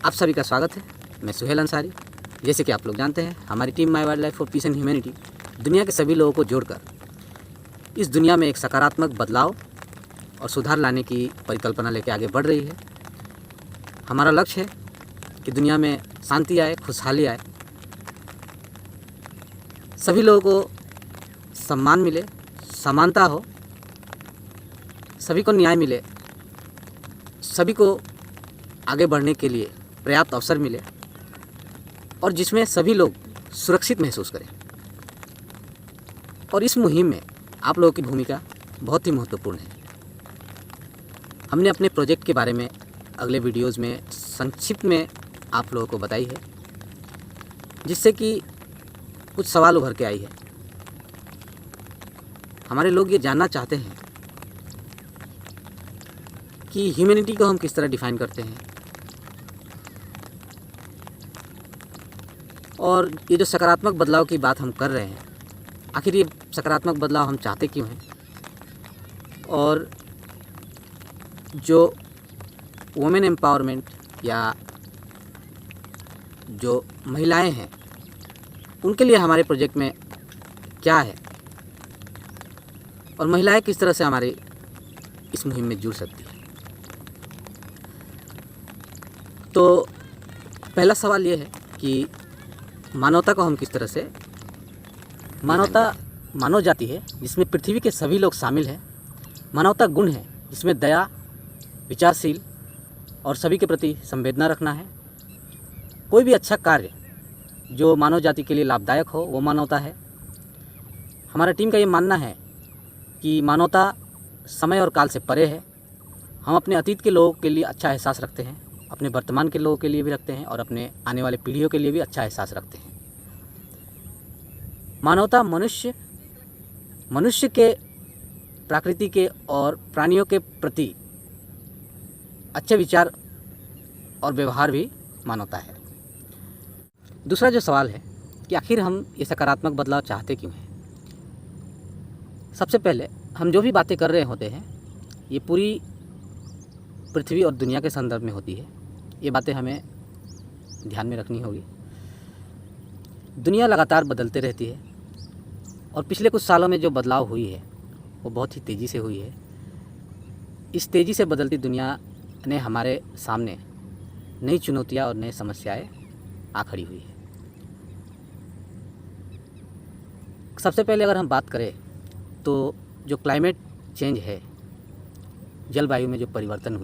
आप सभी का स्वागत है। मैं सुहेल अंसारी। जैसे कि आप लोग जानते हैं, हमारी team my wild life for piece and humanity दुनिया के सभी लोगों को जोड़कर इस दुनिया में एक सकारात्मक बदलाव और सुधार लाने की परिकल्पना लेकर आगे बढ़ रही है। हमारा लक्ष्य है कि दुनिया में शांति आए, खुशहाली आए, सभी लोगों को सम्मान मिले, समानता हो, सभी को न्याय मिले, सभी को आगे बढ़ने के लिए पर्याप्त अवसर मिले और जिसमें सभी लोग सुरक्षित महसूस करें। और इस मुहिम में आप लोगों की भूमिका बहुत ही महत्वपूर्ण है। हमने अपने प्रोजेक्ट के बारे में अगले वीडियोज़ में संक्षिप्त में आप लोगों को बताई है, जिससे कि कुछ सवाल उभर के आई है। हमारे लोग ये जानना चाहते हैं कि ह्यूमैनिटी को हम किस तरह डिफ़ाइन करते हैं और ये जो सकारात्मक बदलाव की बात हम कर रहे हैं, आखिर ये सकारात्मक बदलाव हम चाहते क्यों हैं, और जो वुमेन एम्पावरमेंट या जो महिलाएं हैं उनके लिए हमारे प्रोजेक्ट में क्या है और महिलाएं किस तरह से हमारे इस मुहिम में जुड़ सकती है। तो पहला सवाल ये है कि मानवता को हम किस तरह से, मानवता मानव जाति है जिसमें पृथ्वी के सभी लोग शामिल हैं। मानवता गुण है जिसमें दया, विचारशील और सभी के प्रति संवेदना रखना है। कोई भी अच्छा कार्य जो मानव जाति के लिए लाभदायक हो वो मानवता है। हमारा टीम का ये मानना है कि मानवता समय और काल से परे है। हम अपने अतीत के लोगों के लिए अच्छा एहसास रखते हैं, अपने वर्तमान के लोगों के लिए भी रखते हैं और अपने आने वाले पीढ़ियों के लिए भी अच्छा एहसास रखते हैं। मानवता मनुष्य के, प्रकृति के और प्राणियों के प्रति अच्छे विचार और व्यवहार भी मानवता है। दूसरा जो सवाल है कि आखिर हम ये सकारात्मक बदलाव चाहते क्यों हैं। सबसे पहले हम जो भी बातें कर रहे होते हैं ये पूरी पृथ्वी और दुनिया के संदर्भ में होती है। ये बातें हमें ध्यान में रखनी होगी। दुनिया लगातार बदलते रहती है और पिछले कुछ सालों में जो बदलाव हुई है वो बहुत ही तेज़ी से हुई है। इस तेज़ी से बदलती दुनिया ने हमारे सामने नई चुनौतियां और नई समस्याएं आ खड़ी हुई है। सबसे पहले अगर हम बात करें तो जो क्लाइमेट चेंज है, जलवायु में जो परिवर्तन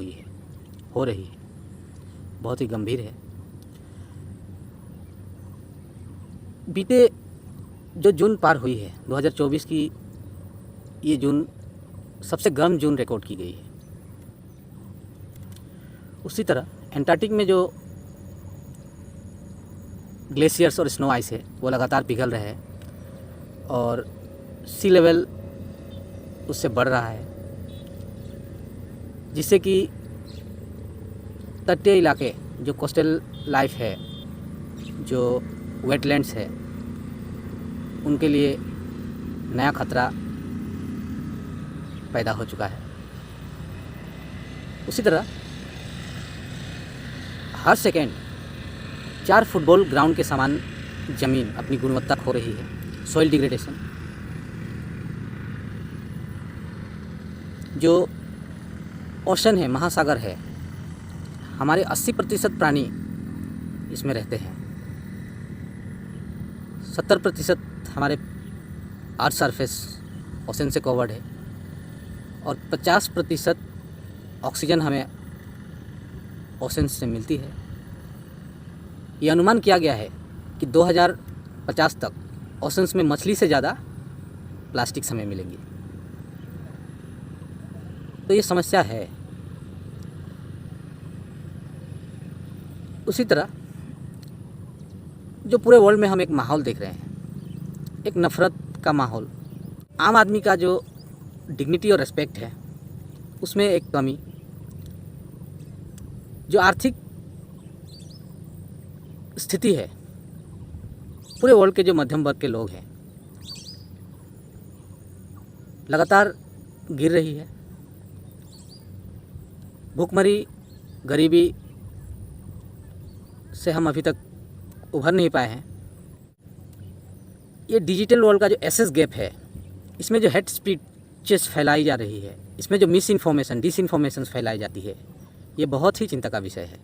हो रही है, बहुत ही गंभीर है। बीते जो जून पार हुई है 2024 की, ये जून सबसे गर्म जून रिकॉर्ड की गई है। उसी तरह एंटार्क्टिक में जो ग्लेशियर्स और स्नो आइस है वो लगातार पिघल रहे हैं और सी लेवल उससे बढ़ रहा है, जिससे कि तटीय इलाके, जो कोस्टल लाइफ है, जो वेटलैंड्स है, उनके लिए नया खतरा पैदा हो चुका है। उसी तरह हर सेकेंड 4 फुटबॉल ग्राउंड के समान ज़मीन अपनी गुणवत्ता खो रही है। सॉइल डिग्रेडेशन, जो ओशन है, महासागर है, हमारे 80% प्राणी इसमें रहते हैं। 70% हमारे अर्थ सरफेस ओशन से कवर्ड है और 50% ऑक्सीजन हमें ओशन से मिलती है। ये अनुमान किया गया है कि 2050 तक ओशंस में मछली से ज़्यादा प्लास्टिक्स हमें मिलेंगी। तो ये समस्या है। उसी तरह जो पूरे वर्ल्ड में हम एक माहौल देख रहे हैं, एक नफ़रत का माहौल, आम आदमी का जो डिग्निटी और रेस्पेक्ट है उसमें एक कमी, जो आर्थिक स्थिति है पूरे वर्ल्ड के जो मध्यम वर्ग के लोग हैं लगातार गिर रही है। भूखमरी, गरीबी से हम अभी तक उभर नहीं पाए हैं। ये डिजिटल वर्ल्ड का जो एसेस गैप है, इसमें जो हेट स्पीचेस फैलाई जा रही है, इसमें जो मिस इन्फॉर्मेशन डिसइन्फॉर्मेशन फैलाई जाती है, ये बहुत ही चिंता का विषय है,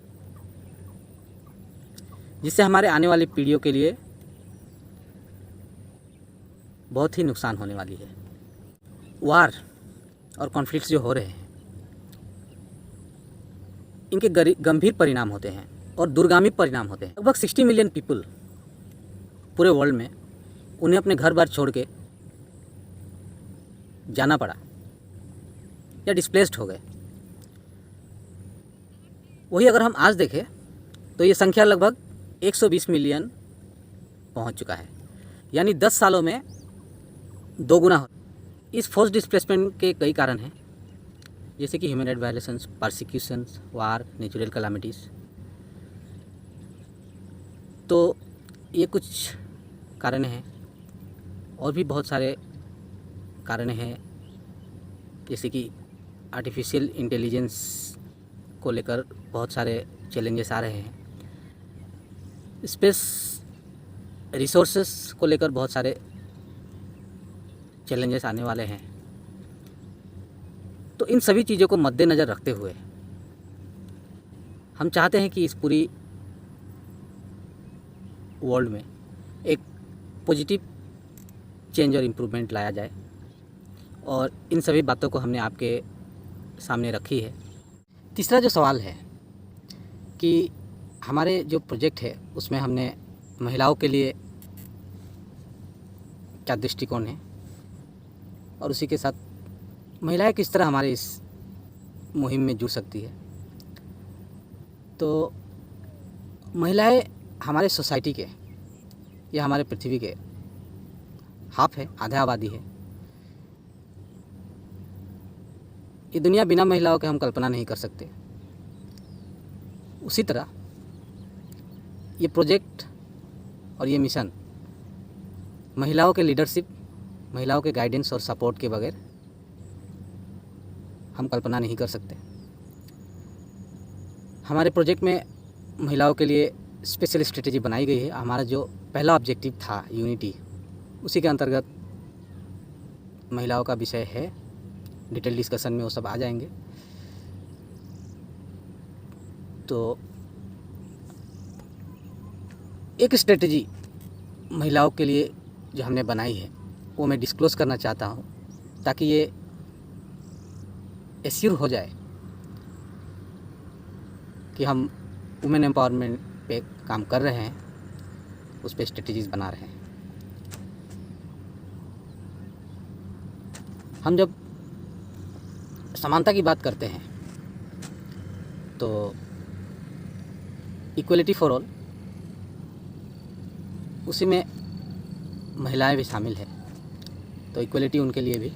जिससे हमारे आने वाली पीढ़ियों के लिए बहुत ही नुकसान होने वाली है। वार और कॉन्फ्लिक्ट्स जो हो रहे हैं, इनके गंभीर परिणाम होते हैं और दूरगामी परिणाम होते हैं। लगभग 60 मिलियन पीपल पूरे वर्ल्ड में, उन्हें अपने घर बार छोड़ के जाना पड़ा या डिस्प्लेस्ड हो गए। वही अगर हम आज देखें तो ये संख्या लगभग 120 मिलियन पहुंच चुका है, यानी 10 सालों में 2 गुना हो। इस फोर्स डिस्प्लेसमेंट के कई कारण हैं, जैसे कि ह्यूमन राइट वायलेशंस, परसिक्यूशंस, वार, नेचुरल कैलामिटीज़। तो ये कुछ कारण हैं, और भी बहुत सारे कारण हैं, जैसे कि आर्टिफिशियल इंटेलिजेंस को लेकर बहुत सारे चैलेंजेस आ रहे हैं, स्पेस रिसोर्सेस को लेकर बहुत सारे चैलेंजेस आने वाले हैं। तो इन सभी चीज़ों को मद्देनज़र रखते हुए हम चाहते हैं कि इस पूरी वर्ल्ड में एक पॉजिटिव चेंज और इम्प्रूवमेंट लाया जाए, और इन सभी बातों को हमने आपके सामने रखी है। तीसरा जो सवाल है कि हमारे जो प्रोजेक्ट है उसमें हमने महिलाओं के लिए क्या दृष्टिकोण है, और उसी के साथ महिलाएं किस तरह हमारे इस मुहिम में जुड़ सकती है। तो महिलाएं हमारे सोसाइटी के या हमारे पृथ्वी के हाफ है, आधा आबादी है। ये दुनिया बिना महिलाओं के हम कल्पना नहीं कर सकते। उसी तरह ये प्रोजेक्ट और ये मिशन महिलाओं के लीडरशिप, महिलाओं के गाइडेंस और सपोर्ट के बगैर हम कल्पना नहीं कर सकते। हमारे प्रोजेक्ट में महिलाओं के लिए स्पेशल स्ट्रेटेजी बनाई गई है। हमारा जो पहला ऑब्जेक्टिव था यूनिटी, उसी के अंतर्गत महिलाओं का विषय है। डिटेल डिस्कशन में वो सब आ जाएंगे। तो एक स्ट्रेटेजी महिलाओं के लिए जो हमने बनाई है वो मैं डिस्क्लोज करना चाहता हूँ, ताकि ये एश्योर हो जाए कि हम वुमेन एम्पावरमेंट पे काम कर रहे हैं, उस पर स्ट्रेटजीज बना रहे हैं। हम जब समानता की बात करते हैं तो इक्वलिटी फॉर ऑल, उसी में महिलाएं भी शामिल है। तो इक्वलिटी उनके लिए भी।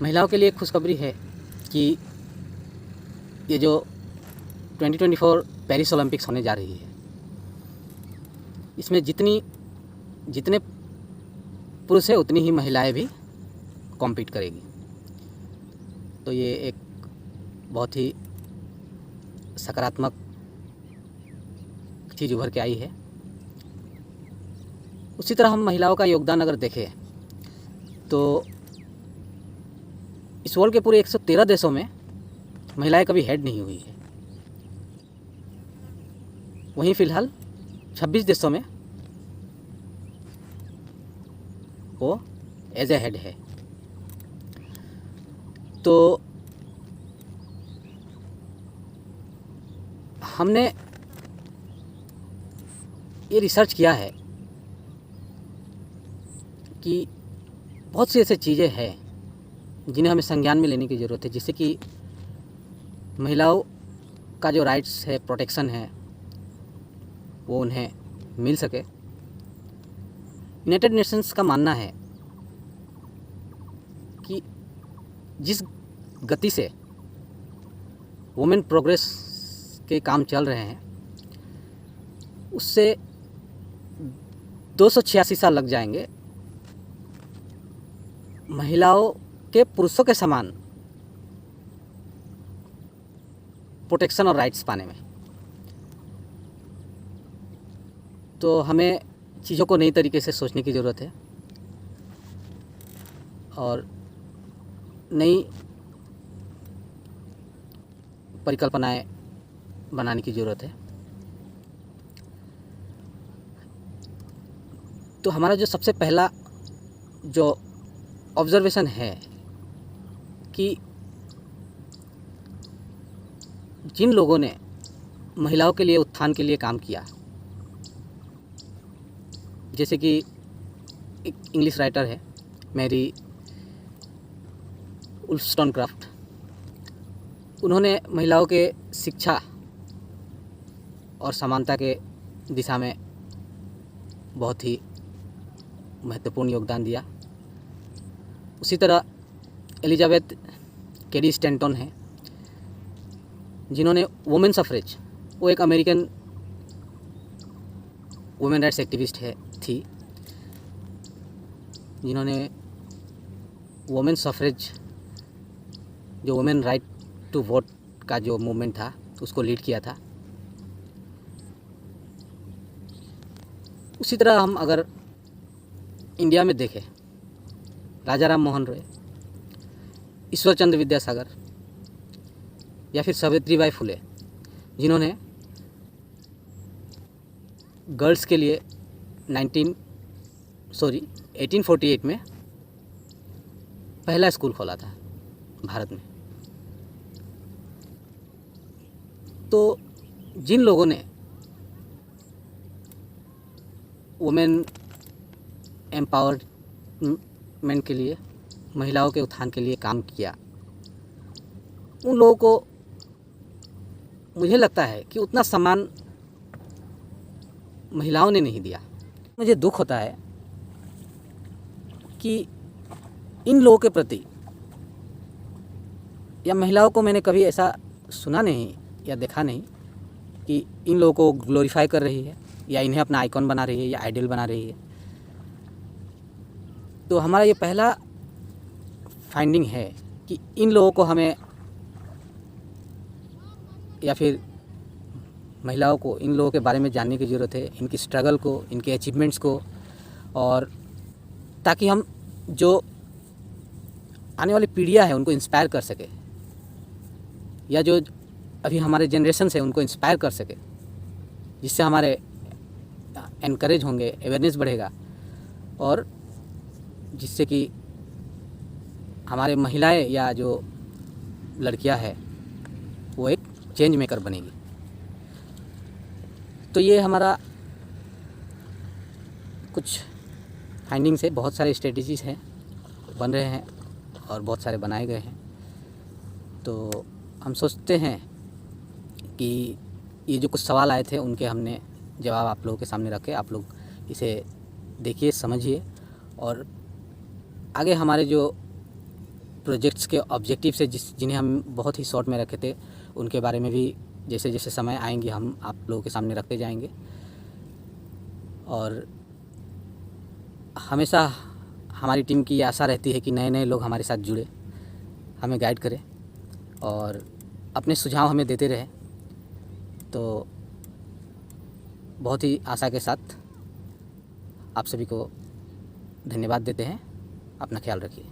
महिलाओं के लिए खुशखबरी है कि ये जो 2024 पेरिस ओलंपिक्स होने जा रही है, इसमें जितने पुरुष है उतनी ही महिलाएं भी कॉम्पीट करेगी। तो ये एक बहुत ही सकारात्मक चीज़ उभर के आई है। उसी तरह हम महिलाओं का योगदान अगर देखें तो इस वर्ल्ड के पूरे 113 देशों में महिलाएं कभी हेड नहीं हुई है। वहीं फ़िलहाल 26 देशों में वो एज ए हेड है। तो हमने ये रिसर्च किया है कि बहुत सी ऐसी चीज़ें हैं जिन्हें हमें संज्ञान में लेने की ज़रूरत है, जिससे कि महिलाओं का जो राइट्स है, प्रोटेक्शन है, वो उन्हें मिल सके। यूनाइटेड नेशंस का मानना है कि जिस गति से वुमेन प्रोग्रेस के काम चल रहे हैं, उससे 286 साल लग जाएंगे महिलाओं के पुरुषों के समान प्रोटेक्शन और राइट्स पाने में। तो हमें चीज़ों को नई तरीके से सोचने की ज़रूरत है और नई परिकल्पनाएं बनाने की ज़रूरत है। तो हमारा जो सबसे पहला जो ऑब्ज़र्वेशन है कि जिन लोगों ने महिलाओं के लिए उत्थान के लिए काम किया, जैसे कि एक इंग्लिश राइटर है मैरी वुllstonecraft, उन्होंने महिलाओं के शिक्षा और समानता के दिशा में बहुत ही महत्वपूर्ण योगदान दिया। उसी तरह एलिजाबेथ कैडी स्टैंटन है, जिन्होंने वुमेन सफ़रेज, वो एक अमेरिकन वुमेन राइट्स एक्टिविस्ट थी, जिन्होंने वुमेन सफ़रेज, जो वुमेन राइट टू वोट का जो मूवमेंट था उसको लीड किया था। उसी तरह हम अगर इंडिया में देखें, राजा राम मोहन रॉय, ईश्वर चंद्र विद्यासागर या फिर सावित्रीबाई फुले, जिन्होंने गर्ल्स के लिए 1848 में पहला स्कूल खोला था भारत में। तो जिन लोगों ने वुमेन एम्पावरमेंट के लिए, महिलाओं के उत्थान के लिए काम किया, उन लोगों को मुझे लगता है कि उतना सम्मान महिलाओं ने नहीं दिया। मुझे दुख होता है कि इन लोगों के प्रति, या महिलाओं को मैंने कभी ऐसा सुना नहीं या देखा नहीं कि इन लोगों को ग्लोरीफाई कर रही है या इन्हें अपना आइकॉन बना रही है या आइडल बना रही है। तो हमारा ये पहला फाइंडिंग है कि इन लोगों को हमें, या फिर महिलाओं को इन लोगों के बारे में जानने की ज़रूरत है, इनकी स्ट्रगल को, इनके अचीवमेंट्स को, और ताकि हम जो आने वाली पीढ़ियाँ हैं उनको इंस्पायर कर सके, या जो अभी हमारे जनरेशन है उनको इंस्पायर कर सके, जिससे हमारे एनकरेज होंगे, अवेयरनेस बढ़ेगा, और जिससे कि हमारे महिलाएं या जो लड़कियां हैं वो एक चेंज मेकर बनेगी। तो ये हमारा कुछ फाइंडिंग्स है, बहुत सारे स्ट्रेटजीज हैं, बन रहे हैं और बहुत सारे बनाए गए हैं। तो हम सोचते हैं कि ये जो कुछ सवाल आए थे उनके हमने जवाब आप लोगों के सामने रखे। आप लोग इसे देखिए, समझिए, और आगे हमारे जो प्रोजेक्ट्स के ऑब्जेक्टिव्स है जिन्हें हम बहुत ही शॉर्ट में रखे थे, उनके बारे में भी जैसे जैसे समय आएंगे हम आप लोगों के सामने रखते जाएंगे। और हमेशा हमारी टीम की आशा रहती है कि नए नए लोग हमारे साथ जुड़े, हमें गाइड करें और अपने सुझाव हमें देते रहें। तो बहुत ही आशा के साथ आप सभी को धन्यवाद देते हैं। अपना ख्याल रखिए।